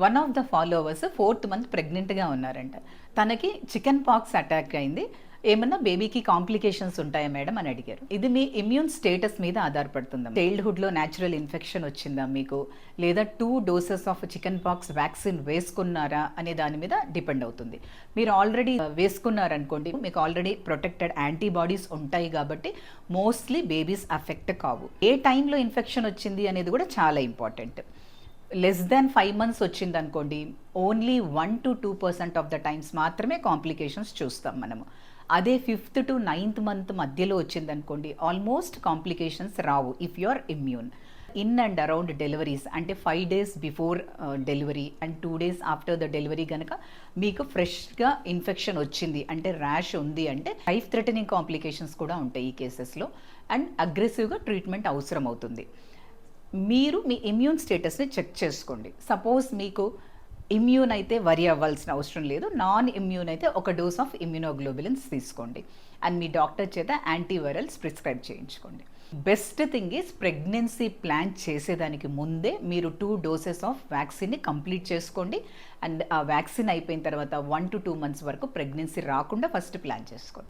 One of the followers 4th month ప్రెగ్నెంట్గా ఉన్నారంట. తనకి చికెన్ పాక్స్ అటాక్ అయింది. ఏమన్నా బేబీకి కాంప్లికేషన్స్ ఉంటాయా మేడం అని అడిగారు. ఇది మీ ఇమ్యూన్ స్టేటస్ మీద ఆధారపడుతుందా. చైల్డ్హుడ్లో న్యాచురల్ ఇన్ఫెక్షన్ వచ్చిందా మీకు, లేదా 2 doses of chicken pox vaccine వేసుకున్నారా అనే దాని మీద డిపెండ్ అవుతుంది. మీరు ఆల్రెడీ వేసుకున్నారనుకోండి, మీకు ఆల్రెడీ ప్రొటెక్టెడ్ యాంటీబాడీస్ ఉంటాయి కాబట్టి మోస్ట్లీ బేబీస్ అఫెక్ట్ కావు. ఏ టైంలో ఇన్ఫెక్షన్ వచ్చింది అనేది కూడా చాలా ఇంపార్టెంట్. లెస్ దాన్ 5 months వచ్చింది అనుకోండి, ఓన్లీ 1-2% ఆఫ్ ద టైమ్స్ మాత్రమే కాంప్లికేషన్స్ చూస్తాం మనము. అదే 5th to 9th మంత్ మధ్యలో వచ్చిందనుకోండి, ఆల్మోస్ట్ కాంప్లికేషన్స్ రావు if you are immune. In and around deliveries అంటే 5 days before delivery and 2 days after the delivery కనుక మీకు ఫ్రెష్గా ఇన్ఫెక్షన్ వచ్చింది అంటే, ర్యాష్ ఉంది అంటే, లైఫ్ థ్రెటనింగ్ కాంప్లికేషన్స్ కూడా ఉంటాయి ఈ కేసెస్లో. అండ్ అగ్రెసివ్గా ట్రీట్మెంట్ అవసరం అవుతుంది. మీరు మీ ఇమ్యూన్ స్టేటస్ని చెక్ చేసుకోండి. సపోజ్ మీకు ఇమ్యూన్ అయితే వరి అవ్వాల్సిన అవసరం లేదు, నాన్ ఇమ్యూన్ అయితే ఒక డోస్ ఆఫ్ ఇమ్యూనోగ్లోబులిన్స్ తీసుకోండి అండ్ మీ డాక్టర్ చేత యాంటీవైరల్స్ ప్రిస్క్రైబ్ చేయించుకోండి. Best thing is pregnancy plan చేసేదానికి ముందే మీరు 2 doses ఆఫ్ వ్యాక్సిన్ని కంప్లీట్ చేసుకోండి. అండ్ ఆ వ్యాక్సిన్ అయిపోయిన తర్వాత 1 to 2 months వరకు ప్రెగ్నెన్సీ రాకుండా ఫస్ట్ ప్లాన్ చేసుకోండి.